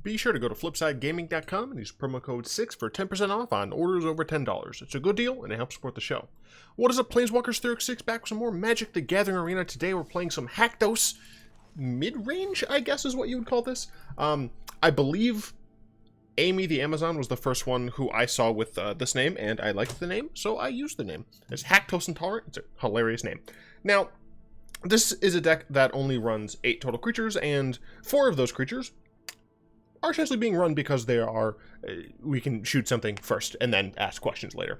Be sure to go to flipsidegaming.com and use promo code 6 for 10% off on orders over $10. It's a good deal and it helps support the show. What is up, Planeswalkers? Theurix 6 back with some more Magic the Gathering Arena. Today we're playing some Haktos Midrange, I guess is what you would call this. I believe Amy the Amazon was the first one who I saw with this name, and I liked the name, so I used the name. It's Haktos Intolerant. It's a hilarious name. Now, this is a deck that only runs 8 total creatures, and 4 of those creatures are essentially being run because they are, we can shoot something first and then ask questions later.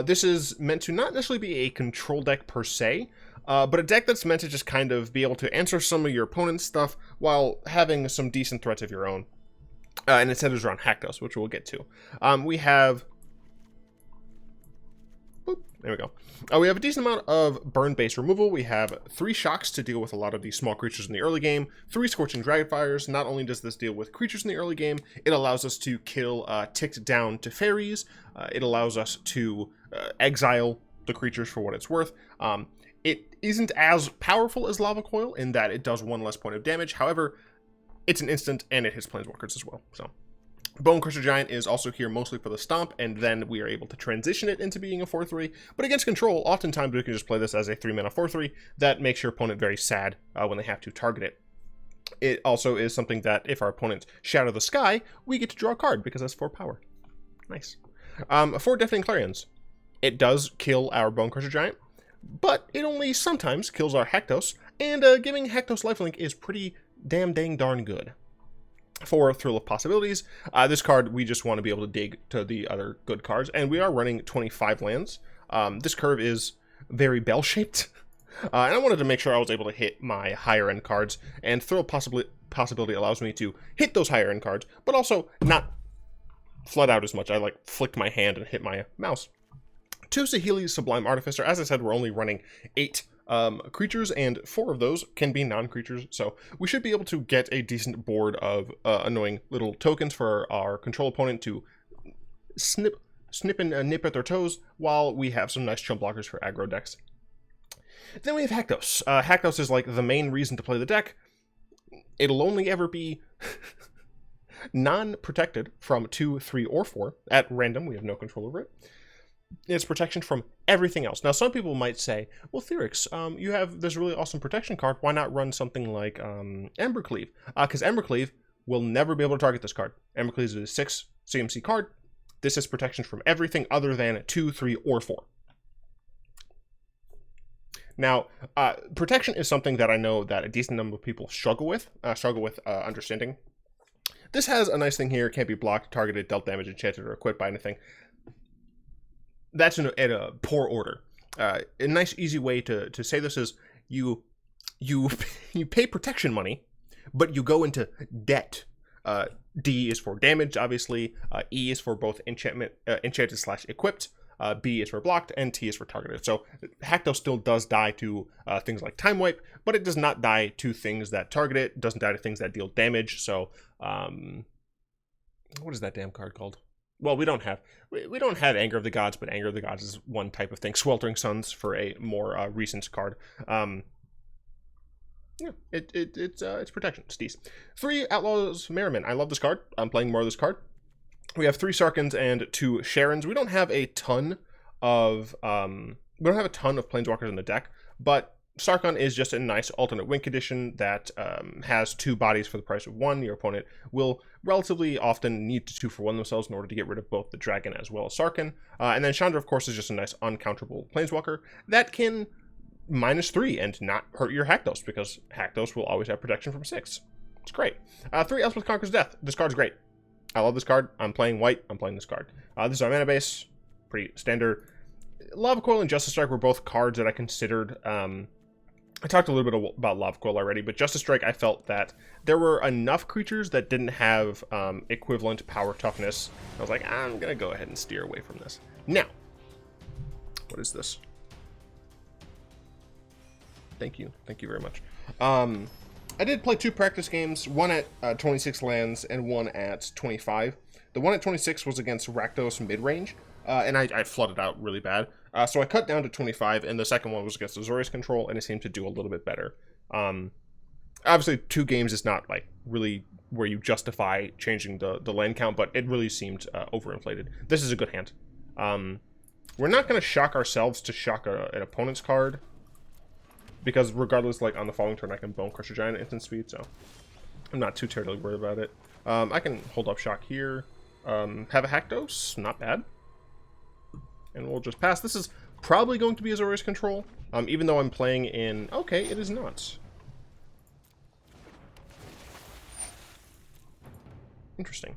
This is meant to not necessarily be a control deck per se, but a deck that's meant to just kind of be able to answer some of your opponent's stuff while having some decent threats of your own. And it centers around Haktos, which we'll get to. We have... There we go. We have a decent amount of burn-based removal. We have 3 shocks to deal with a lot of these small creatures in the early game, 3 Scorching Dragonfires. Not only does this deal with creatures in the early game, it allows us to kill ticked down to fairies. It allows us to exile the creatures for what it's worth. It isn't as powerful as Lava Coil in that it does 1 less point of damage. However, it's an instant and it hits Planeswalkers as well. So Bonecrusher Giant is also here mostly for the stomp, and then we are able to transition it into being a 4-3. But against control, oftentimes we can just play this as a 3-mana 4-3. That makes your opponent very sad when they have to target it. It also is something that if our opponents Shadow the Sky, we get to draw a card because that's 4 power. Nice. For Deafening Clarions, it does kill our Bonecrusher Giant, but it only sometimes kills our Haktos, and giving Haktos lifelink is pretty damn dang darn good. For Thrill of Possibilities, this card we just want to be able to dig to the other good cards, and we are running 25 lands. This curve is very bell-shaped, and I wanted to make sure I was able to hit my higher-end cards, and Thrill of Possibility allows me to hit those higher-end cards, but also not flood out as much. I like flicked my hand and hit my mouse. To Saheeli's Sublime Artificer, as I said, we're only running 8 creatures, and 4 of those can be non-creatures, so we should be able to get a decent board of annoying little tokens for our control opponent to snip and nip at their toes, while we have some nice chump blockers for aggro decks. Then we have Haktos. Haktos is like the main reason to play the deck. It'll only ever be non-protected from 2, 3, or 4 at random. We have no control over it. It's protection from everything else. Now, some people might say, well, Theurix, you have this really awesome protection card. Why not run something like Embercleave? Because Embercleave will never be able to target this card. Embercleave is a 6 CMC card. This is protection from everything other than 2, 3, or 4. Now, protection is something that I know that a decent number of people struggle with understanding. This has a nice thing here. It can't be blocked, targeted, dealt damage, enchanted, or equipped by anything. That's in a poor order. A nice, easy way to say this is you pay protection money, but you go into debt. D is for damage, obviously. E is for both enchanted/equipped. B is for blocked, and T is for targeted. So Haktos still does die to things like Time Wipe, but it does not die to things that target it. It doesn't die to things that deal damage. So what is that damn card called? Well, we don't have Anger of the Gods, but Anger of the Gods is one type of thing. Sweltering Suns for a more recent card. Yeah, it's protection. It's decent. 3 Outlaws Merriment. I love this card. I'm playing more of this card. We have 3 Sarkhans and 2 Sharons. We don't have a ton of Planeswalkers in the deck, but Sarkhan is just a nice alternate win condition that has 2 bodies for the price of 1. Your opponent will relatively often need to 2-for-1 themselves in order to get rid of both the dragon as well as Sarkhan. And then Chandra, of course, is just a nice uncounterable Planeswalker that can -3 and not hurt your Haktos, because Haktos will always have protection from 6. It's great. 3 Elspeth Conquers Death. This card's great. I love this card. I'm playing white. I'm playing this card. This is our mana base. Pretty standard. Lava Coil and Justice Strike were both cards that I considered. I talked a little bit about Lava Coil already, but Justice Strike, I felt that there were enough creatures that didn't have equivalent power toughness. I was like, I'm going to go ahead and steer away from this. Now, what is this? Thank you. Thank you very much. I did play 2 practice games, one at 26 lands and one at 25. The one at 26 was against Rakdos Midrange, and I flooded out really bad. So I cut down to 25, and the second one was against Azorius Control, and it seemed to do a little bit better. Obviously, 2 games is not, like, really where you justify changing the land count, but it really seemed overinflated. This is a good hand. We're not going to shock ourselves to shock an opponent's card, because regardless, like, on the following turn, I can Bonecrusher Giant at instant speed, so I'm not too terribly worried about it. I can hold up shock here. Have a Haktos, not bad. And we'll just pass. This is probably going to be Azorius control, even though I'm playing in... Okay, it is not. Interesting.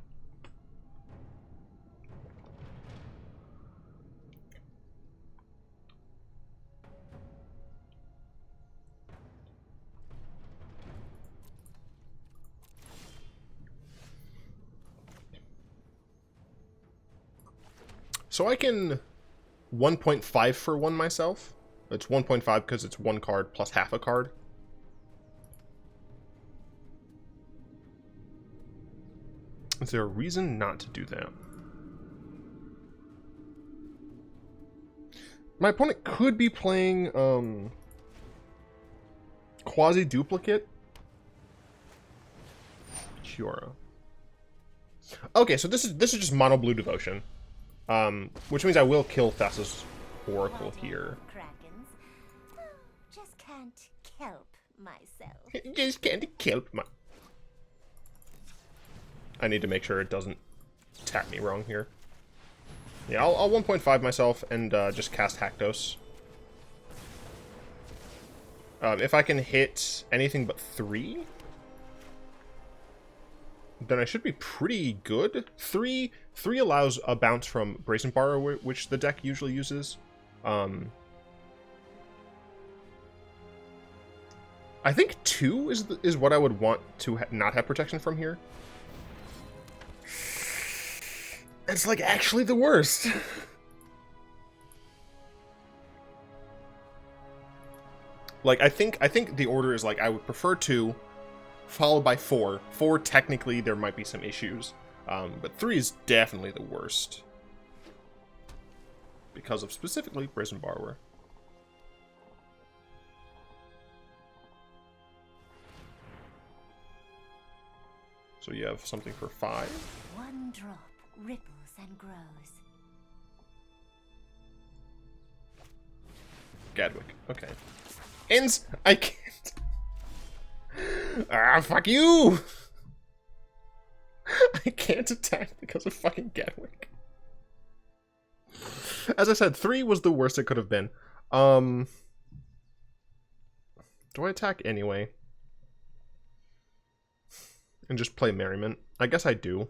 So I can 1.5 for 1 myself. It's 1.5 because it's 1 card plus half a card. Is there a reason not to do that? My opponent could be playing quasi-duplicate. Kiora. Okay, so this is just mono blue devotion. Which means I will kill Thassa's Oracle here. Just can't kelp myself. Just can't kelp my... I need to make sure it doesn't tap me wrong here. Yeah, I'll 1.5 myself and just cast Haktos. If I can hit anything but 3, then I should be pretty good. 3 allows a bounce from Brazen Borrower, which the deck usually uses. I think 2 is what I would want to not have protection from here. It's like actually the worst. Like I think the order is like I would prefer 2, followed by 4. 4 technically there might be some issues, but 3 is definitely the worst because of specifically Brazen Borrower. So you have something for 5. One drop ripples and grows. Gadwick. Okay. Ends. I can't. Ah, fuck you! I can't attack because of fucking Gadwick. As I said, 3 was the worst it could have been. Do I attack anyway? And just play Merriment? I guess I do.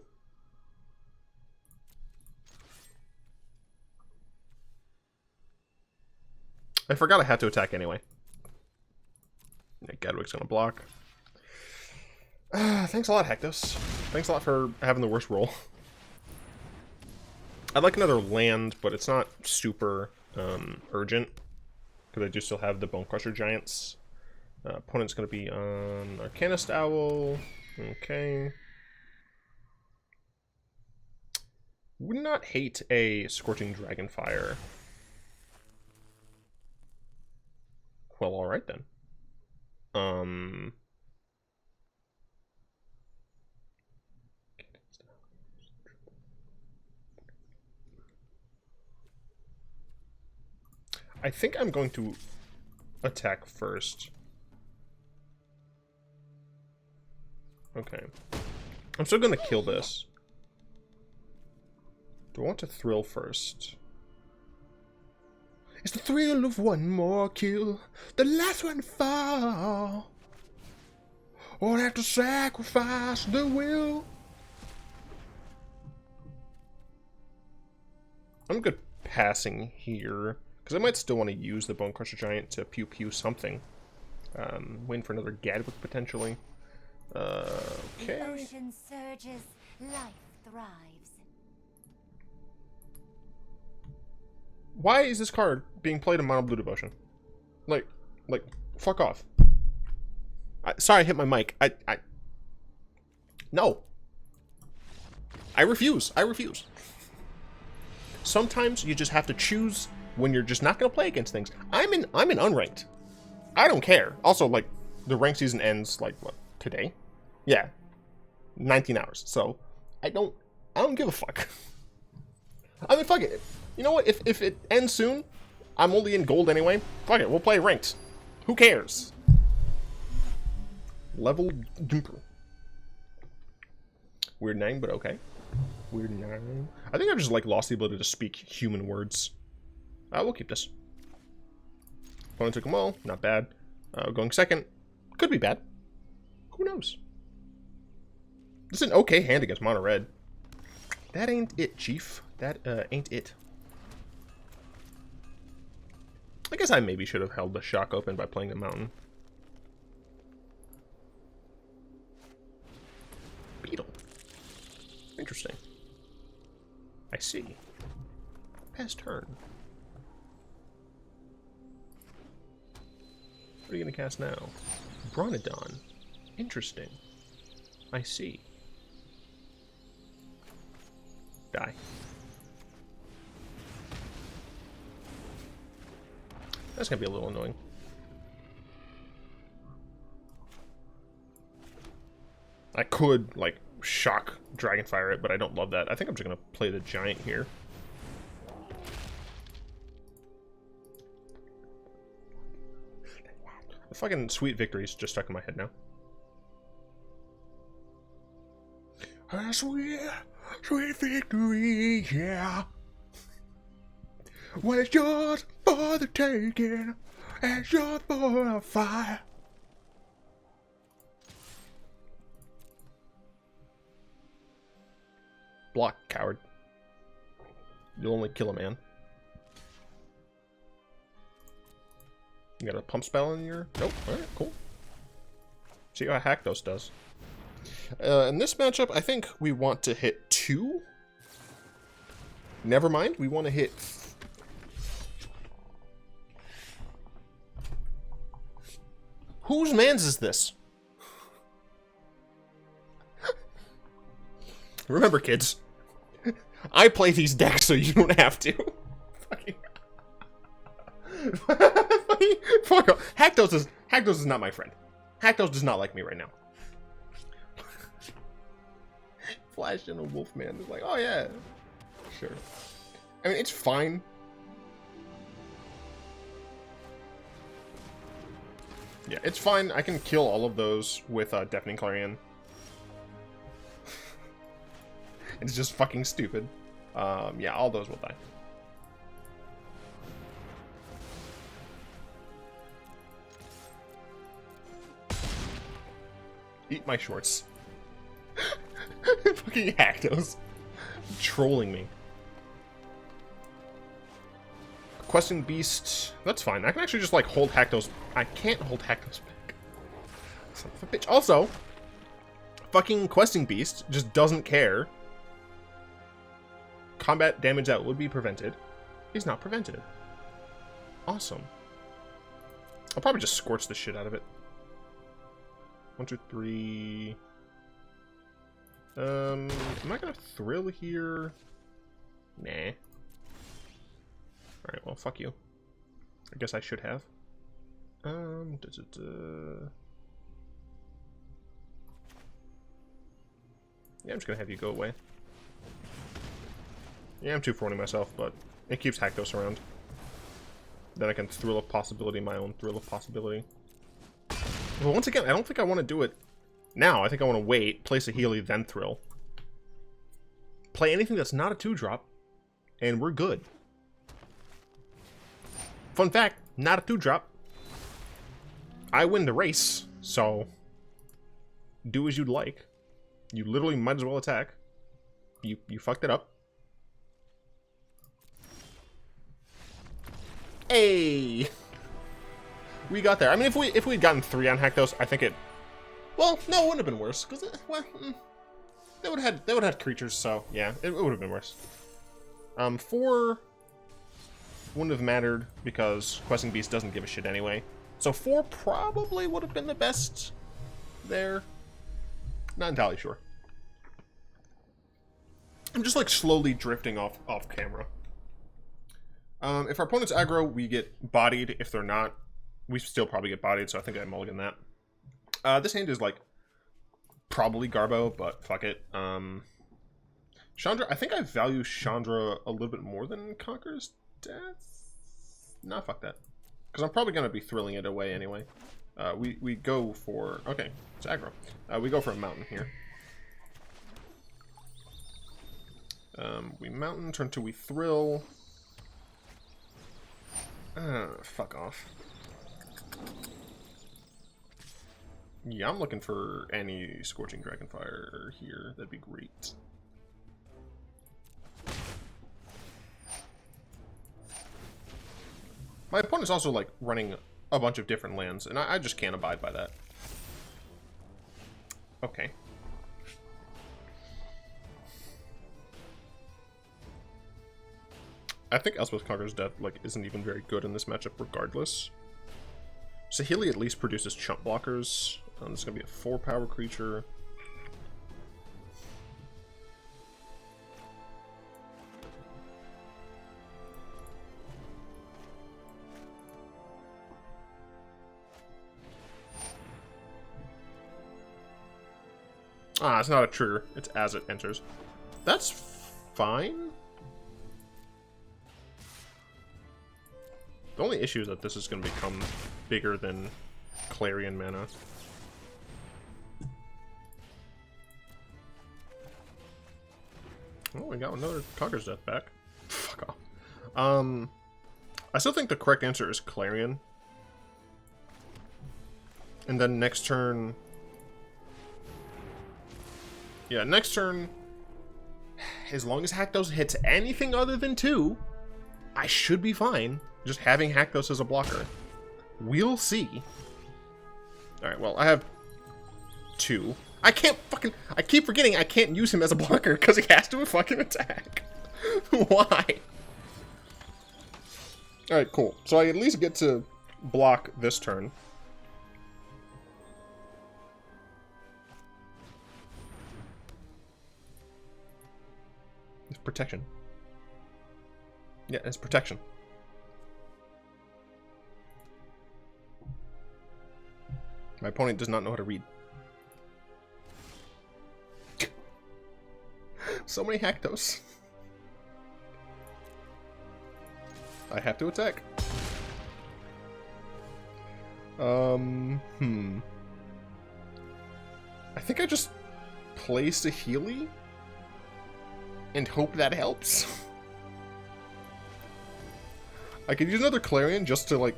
I forgot I had to attack anyway. Yeah, Gadwick's gonna block. Thanks a lot, Haktos. Thanks a lot for having the worst roll. I'd like another land, but it's not super urgent. Because I do still have the Bonecrusher Giants. Opponent's gonna be on Arcanist Owl. Okay. Would not hate a Scorching Dragonfire. Well, alright then. I think I'm going to attack first. Okay. I'm still gonna kill this. Do I want to thrill first? It's the thrill of one more kill, the last one to fall. Or have to sacrifice the will. I'm good passing here, because I might still want to use the Bonecrusher Giant to pew-pew something. Win for another Gadwick, potentially. Okay. The ocean surges, life thrives. Why is this card being played in mono blue devotion? Like, fuck off. Sorry, I hit my mic. No. I refuse. Sometimes you just have to choose when you're just not gonna play against things. I'm in unranked. I don't care. Also, like, the rank season ends, like, what, today? Yeah. 19 hours. So, I don't give a fuck. I mean, fuck it. You know what? If it ends soon, I'm only in gold anyway. Fuck it, we'll play ranked. Who cares? Level Dimir. Weird name, but okay. Weird name. I think I've just, like, lost the ability to speak human words. We'll keep this. Opponent took them all. Not bad. Going second. Could be bad. Who knows? This is an okay hand against mono red. That ain't it, Chief. That ain't it. I guess I maybe should have held the shock open by playing the mountain. Beetle. Interesting. I see. Pass turn. What are you going to cast now? Bronodon. Interesting. I see. Die. That's going to be a little annoying. I could, like, shock Dragonfire it, but I don't love that. I think I'm just going to play the Giant here. The fucking sweet victories just stuck in my head now. A sweet victory, yeah. When it's yours for the taking, and yours for the fire. Block, coward. You'll only kill a man. You got a pump spell in your... Nope. Alright, cool. See how Haktos does. In this matchup, I think we want to hit 2. Never mind, we want to hit... Whose man's is this? Remember, kids. I play these decks so you don't have to. Fucking... Fuck off. Haktos is not my friend. Haktos does not like me right now. Flash in a Wolfman is like, oh yeah, sure. I mean, it's fine. Yeah, it's fine. I can kill all of those with Deafening Clarion. It's just fucking stupid. Yeah, all those will die. Eat my shorts. Fucking Haktos. Trolling me. Questing Beast. That's fine. I can actually just, like, hold Haktos. I can't hold Haktos back. Son of a bitch. Also, fucking Questing Beast just doesn't care. Combat damage that would be prevented is not prevented. Awesome. I'll probably just scorch the shit out of it. 1, 2, 3. Am I gonna thrill here? Nah. Alright, well, fuck you. I guess I should have. Yeah, I'm just gonna have you go away. Yeah, I'm 2 for 1 myself, but it keeps Haktos around. Then I can thrill of possibility, my own thrill of possibility. But once again, I don't think I want to do it now. I think I want to wait, play Saheeli, then thrill. Play anything that's not a 2-drop, and we're good. Fun fact, not a 2-drop. I win the race, so do as you'd like. You literally might as well attack. You fucked it up. Hey! We got there. I mean, if we'd gotten 3 on Haktos, I think it... Well, no, it wouldn't have been worse, because they would have had creatures, so yeah, it would have been worse. 4 wouldn't have mattered, because Questing Beast doesn't give a shit anyway. So 4 probably would have been the best there. Not entirely sure. I'm just, like, slowly drifting off camera. If our opponent's aggro, we get bodied. If they're not, we still probably get bodied, so I think I mulligan that. This hand is like probably Garbo, but fuck it. Chandra, I think I value Chandra a little bit more than Conqueror's Death. Nah, fuck that. Because I'm probably going to be thrilling it away anyway. We go for... Okay, it's aggro. We go for a mountain here. We mountain, turn 2, we thrill. Fuck off. Yeah, I'm looking for any Scorching Dragonfire here. That'd be great. My opponent's also, like, running a bunch of different lands, and I just can't abide by that. Okay. I think Elspeth Conqueror's Death, like, isn't even very good in this matchup regardless. Saheeli at least produces chump blockers. This is going to be a 4-power creature. Ah, it's not a trigger. It's as it enters. That's fine. The only issue is that this is going to become bigger than Clarion mana. Oh, we got another Conqueror's Death back. Fuck off. I still think the correct answer is Clarion. And then next turn... Yeah, next turn, as long as Haktos hits anything other than 2, I should be fine. Just having Haktos as a blocker. We'll see. Alright, well, I have 2. I can't fucking... I keep forgetting I can't use him as a blocker because he has to fucking attack. Why? Alright, cool. So I at least get to block this turn. It's protection. Yeah, it's protection. My opponent does not know how to read. So many Haktos. I have to attack. I think I just play Saheeli and hope that helps. I could use another Clarion just to, like,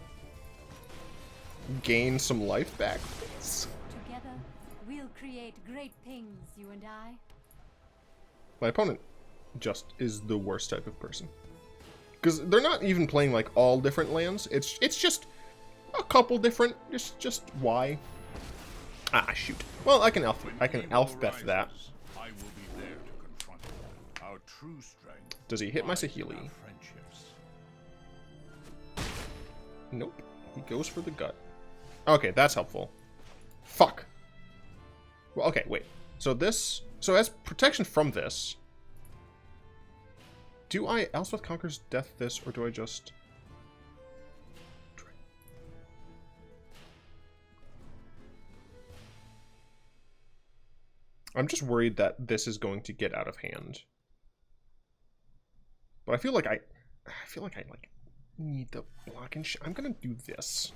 gain some life back, please. Together, we'll create great things, you and I. My opponent just is the worst type of person. Because they're not even playing, like, all different lands. It's just a couple different. Just why? Ah, shoot. Well, I can Elspeth that. I will be there to confront our true strength. Does he hit my Saheeli? Nope. He goes for the gut. Okay, that's helpful. Fuck. Well, okay, wait. So this... So as protection from this... Do I Elspeth Conqueror's Death this, or do I just... I'm just worried that this is going to get out of hand. But I feel like I like need the block and I'm gonna do this.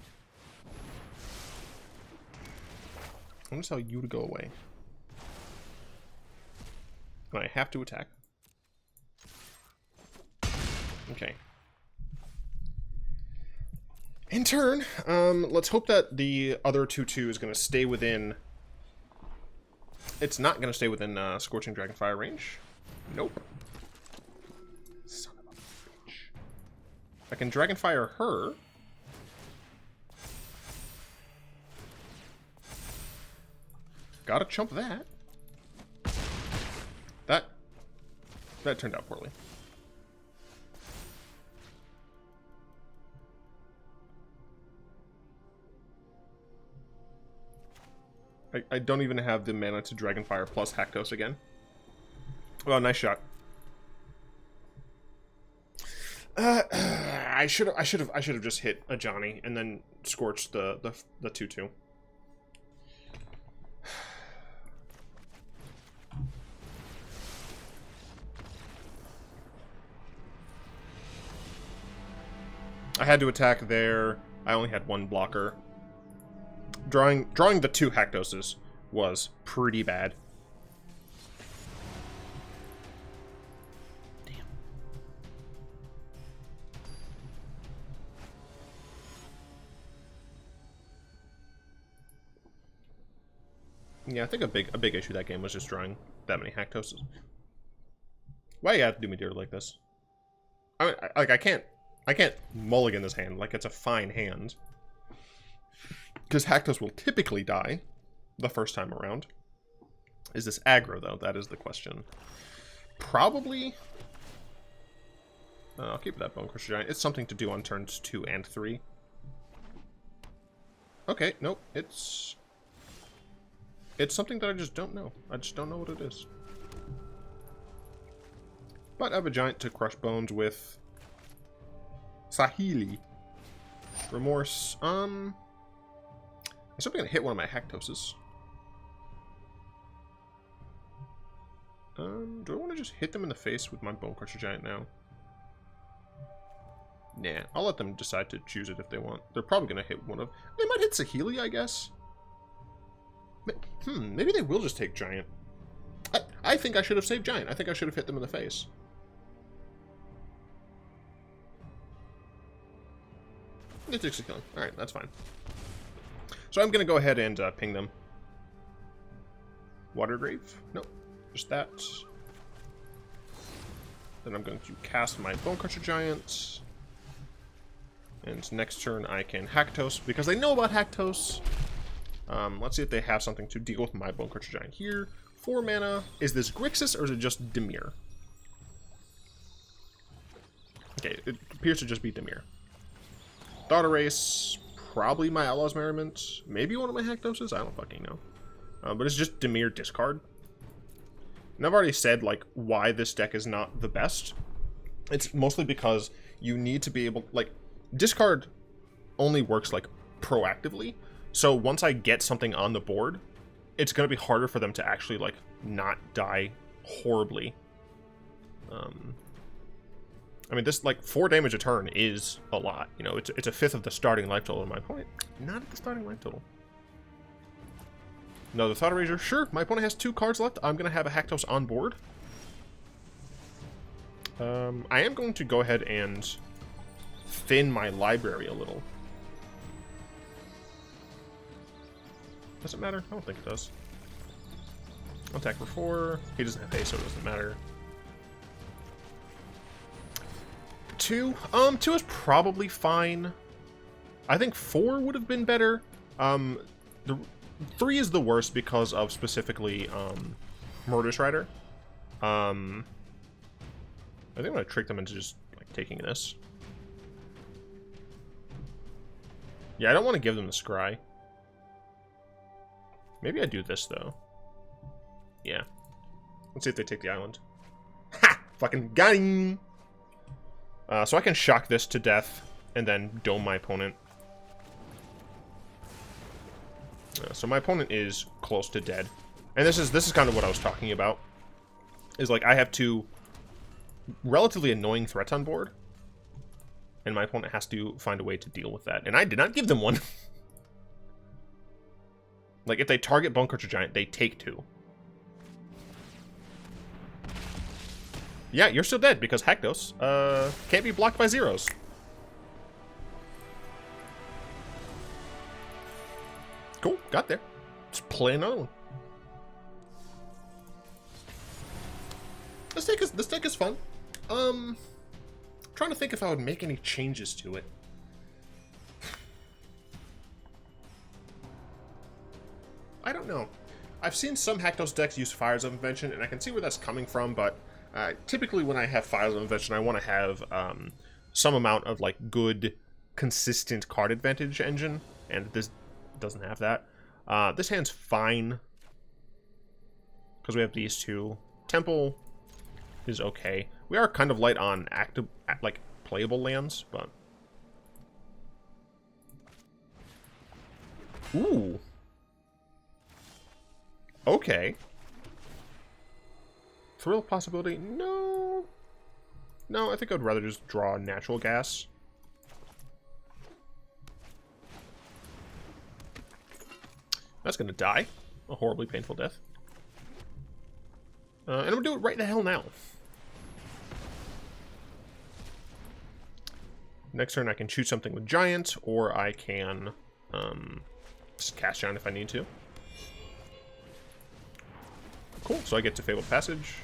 I'm gonna tell you to go away. And I have to attack. Okay. In turn, let's hope that the other 2/2 is gonna stay within. It's not gonna stay within Scorching Dragonfire range. Nope. Son of a bitch. I can Dragonfire her. Gotta chump that. That turned out poorly. I don't even have the mana to Dragonfire plus Haktos again. Well, nice shot. I should have just hit a Johnny and then scorched the 2/2. I had to attack there. I only had one blocker. Drawing the 2 Haktoses was pretty bad. Damn. Yeah, I think a big issue that game was just drawing that many Haktoses. Why you have to do me dirty like this? I mean, I can't mulligan this hand like it's a fine hand. Because Haktos will typically die the first time around. Is this aggro, though? That is the question. Probably. I'll keep that Bonecrusher Giant. It's something to do on turns 2 and 3. Okay, nope. It's something that I just don't know. I just don't know what it is. But I have a Giant to crush bones with Saheeli. Remorse. Is something gonna hit one of my Haktoses? Do I want to just hit them in the face with my Bonecrusher Giant now? Nah, I'll let them decide to choose it if they want. They're probably gonna hit one of... They might hit Saheeli, I guess. Maybe they will just take Giant. I think I should have saved Giant. I think I should have hit them in the face. It takes a killing. Alright, that's fine. So I'm going to go ahead and ping them. Watergrave? Nope. Just that. Then I'm going to cast my Bonecrusher Giant. And next turn I can Haktos, because they know about Haktos. Let's see if they have something to deal with my Bonecrusher Giant here. 4 mana. Is this Grixis or is it just Dimir? Okay, it appears to just be Dimir. Thought Erase, probably my Outlaws Merriment, maybe one of my Haktoses, I don't fucking know. But it's just Dimir Discard. And I've already said, like, why this deck is not the best. It's mostly because you need to be able, like, Discard only works, like, proactively. So once I get something on the board, it's going to be harder for them to actually, like, not die horribly. I mean, this, like, 4 damage a turn is a lot. You know, it's a fifth of the starting life total of my opponent. Not at the starting life total. No, the Thought Eraser. Sure, my opponent has 2 cards left. I'm going to have a Haktos on board. I am going to go ahead and thin my library a little. Does it matter? I don't think it does. I'll attack for 4. He doesn't have haste, so it doesn't matter. 2? 2 is probably fine. I think 4 would have been better. The 3 is the worst because of specifically Murder Strider. I think I'm gonna trick them into just like taking this. Yeah, I don't want to give them the scry. Maybe I do this though. Yeah. Let's see if they take the island. Ha! Fucking got him! So I can shock this to death and then dome my opponent. So my opponent is close to dead. And this is kind of what I was talking about. Is like I have 2 relatively annoying threats on board. And my opponent has to find a way to deal with that. And I did not give them one. Like if they target Bonecrusher Giant, they take 2. Yeah, you're still dead because Haktos can't be blocked by zeros. Cool, got there. Let's play another one. This deck is fun. Trying to think if I would make any changes to it. I don't know. I've seen some Haktos decks use Fires of Invention, and I can see where that's coming from, but typically when I have Fires of Invention, I want to have some amount of like good, consistent card advantage engine, and this doesn't have that. This hand's fine because we have these 2. Temple is okay. We are kind of light on active, like playable lands, but ooh, okay. Thrill possibility? No. No, I think I'd rather just draw natural gas. That's gonna die. A horribly painful death. And I'm gonna do it right the hell now. Next turn I can shoot something with Giant, or I can just cast Giant if I need to. Cool, so I get to Fabled Passage.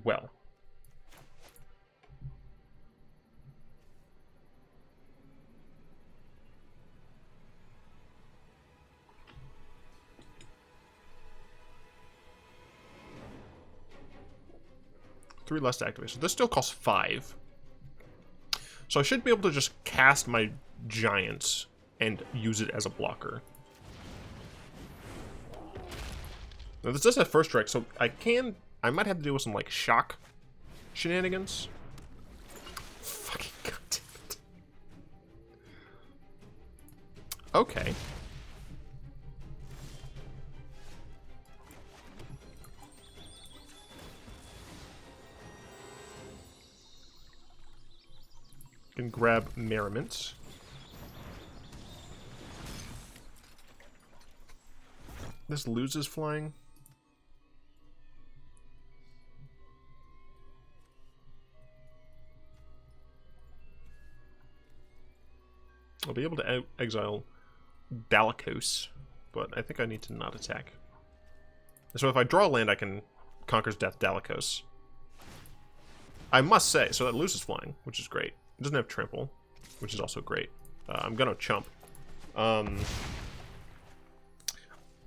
Well. Three less to activate. So this still costs 5. So I should be able to just cast my Giants and use it as a blocker. Now this does have first strike, so I might have to deal with some like shock shenanigans. Fucking goddamn it. Okay. Can grab Merriment. This loses flying. I'll be able to exile Dalakos, but I think I need to not attack. So if I draw land, I can Conquer's Death Dalakos. I must say, so that loses flying, which is great. It doesn't have trample, which is also great. I'm gonna chump. I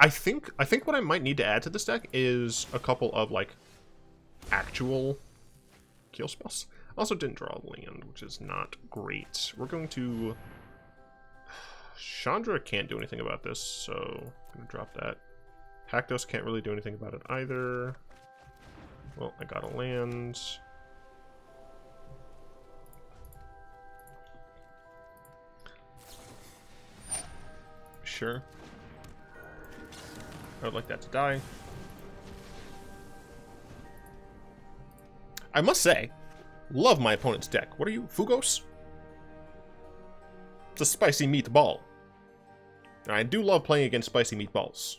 think what I might need to add to this deck is a couple of like actual kill spells. I also didn't draw land, which is not great. We're going to Chandra can't do anything about this, so I'm gonna drop that. Haktos can't really do anything about it either. Well, I got a land. Sure. I would like that to die. I must say, love my opponent's deck. What are you, Fugos? It's a spicy meatball. And I do love playing against spicy meatballs.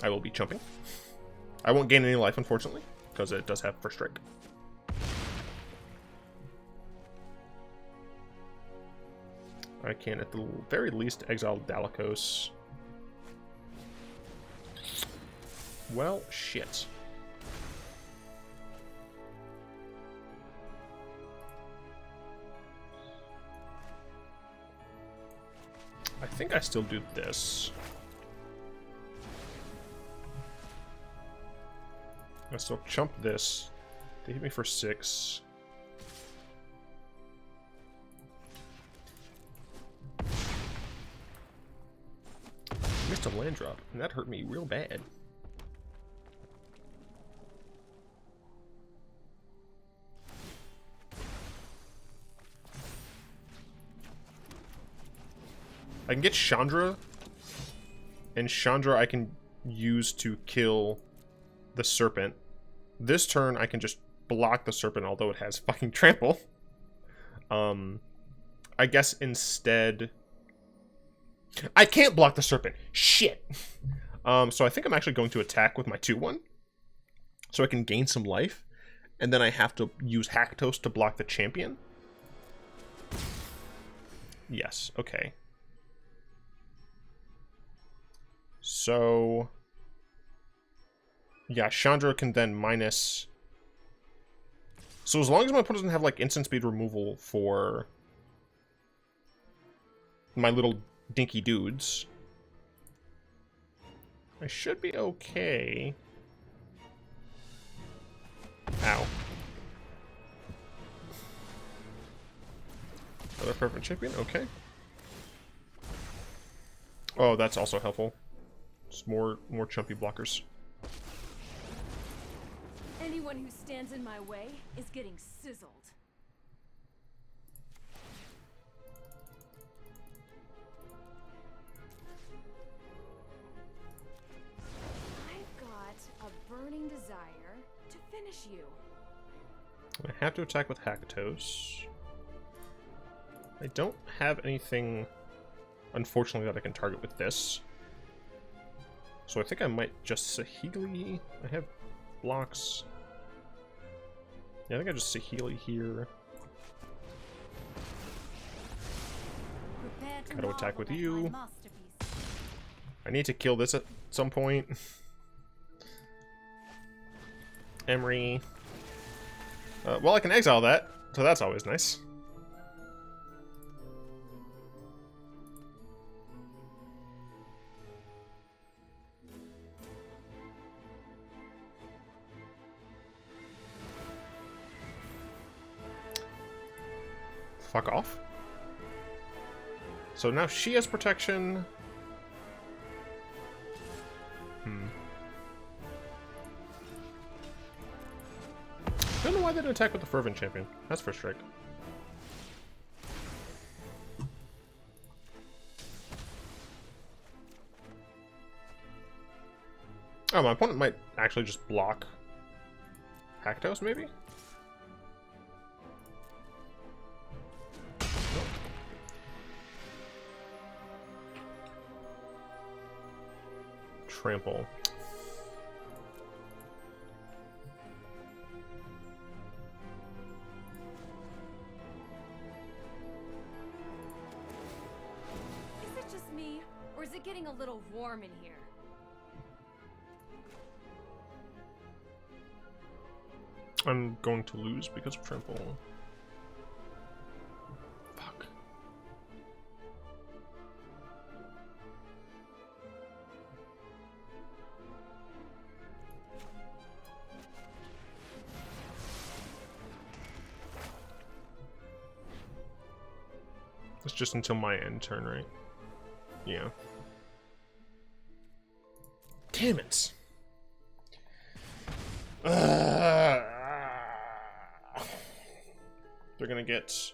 I will be chumping. I won't gain any life, unfortunately, because it does have first strike. I can, at the very least, exile Dalakos. Well, shit. I think I still do this. I still chump this. They hit me for 6. Missed a land drop, and that hurt me real bad. I can get Chandra, and Chandra I can use to kill the Serpent. This turn I can just block the Serpent, although it has fucking trample. I guess instead... I can't block the Serpent! Shit! So I think I'm actually going to attack with my 2/1, so I can gain some life, and then I have to use Haktos to block the champion. Yes, okay. So, yeah, Chandra can then minus... So as long as my opponent doesn't have, like, instant speed removal for my little dinky dudes, I should be okay. Ow. Another perfect champion, okay. Oh, that's also helpful. Just more chumpy blockers. Anyone who stands in my way is getting sizzled. I've got a burning desire to finish you. I have to attack with Haktos. I don't have anything, unfortunately, that I can target with this. So I think I might just Saheeli. I have blocks. Yeah, I think I just Saheeli here. Gotta attack with you. I need to kill this at some point. Emery. Well, I can exile that, so that's always nice. Fuck off. So now she has protection. I don't know why they didn't attack with the Fervent Champion. That's first strike. Oh, my opponent might actually just block Haktos, maybe? Nope. Trample. Is it getting a little warm in here? I'm going to lose because of trample. Fuck. It's just until my end turn, right? Yeah. Damn it. They're gonna get...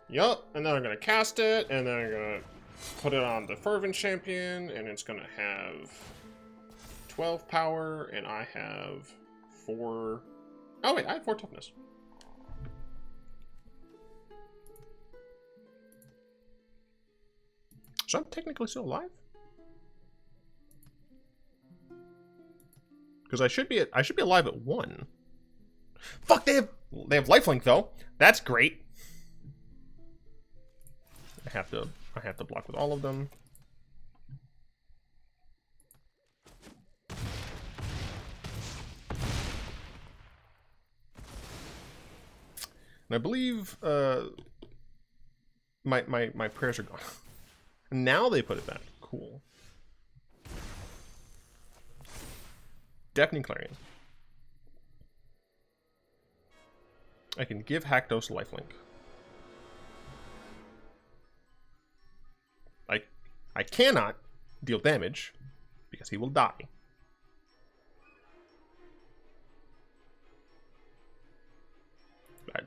Yup, and then I'm gonna cast it, and then I'm gonna put it on the Fervent Champion, and it's gonna have 12 power, and I have 4... Oh wait, I have 4 toughness. So I'm technically still alive? Because I should be alive at 1. Fuck, they have lifelink though. That's great. I have to block with all of them. And I believe my prayers are gone. Now they put it back. Cool. Deafening Clarion. I can give Haktos lifelink. I cannot deal damage because he will die. Bad.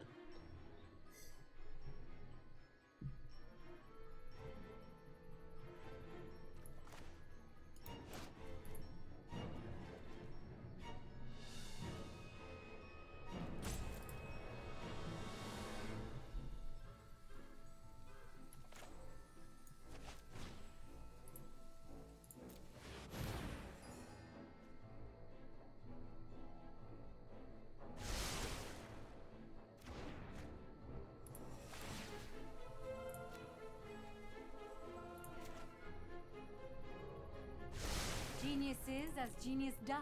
Genius is as genius does.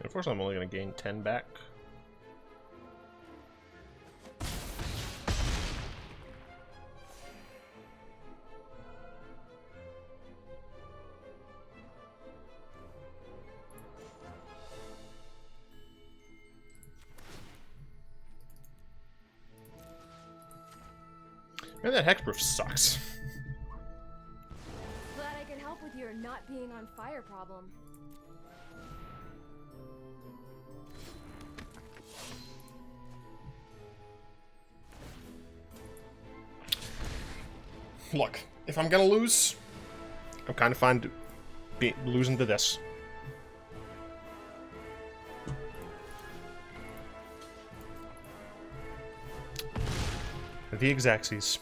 Unfortunately, I'm only going to gain 10 back. Man, that hexproof sucks. Glad I can help with your not being on fire problem. Look, if I'm gonna lose, I'm kind of fine losing to this. The Exaxes.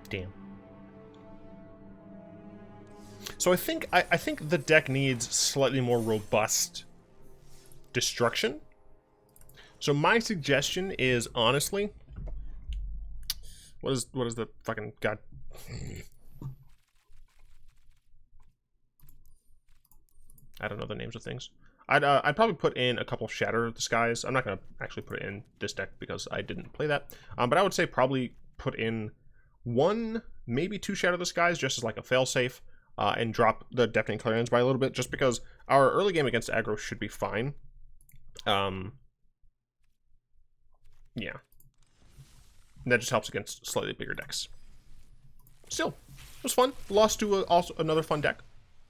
Damn. So I think the deck needs slightly more robust destruction. So my suggestion is, honestly, what is the fucking god? I don't know the names of things. I'd probably put in a couple Shatter the Skies. I'm not gonna actually put it in this deck because I didn't play that. But I would say probably put in 1, maybe 2 Shatter the Skies just as like a failsafe, and drop the Deafening Clarions by a little bit, just because our early game against aggro should be fine. Yeah. And that just helps against slightly bigger decks. Still, it was fun. Lost to also another fun deck.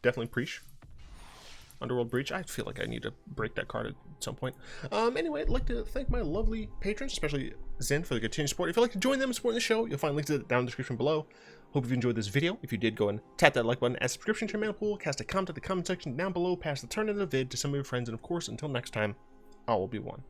Definitely Preach. Underworld Breach. I feel like I need to break that card at some point. Anyway, I'd like to thank my lovely patrons, especially Zen, for the continued support. If you'd like to join them and support the show, you'll find links to it down in the description below. Hope you enjoyed this video. If you did, go and tap that like button, add subscription to your mail pool, cast a comment in the comment section down below, pass the turn in the vid to some of your friends, and of course, until next time, all will be one.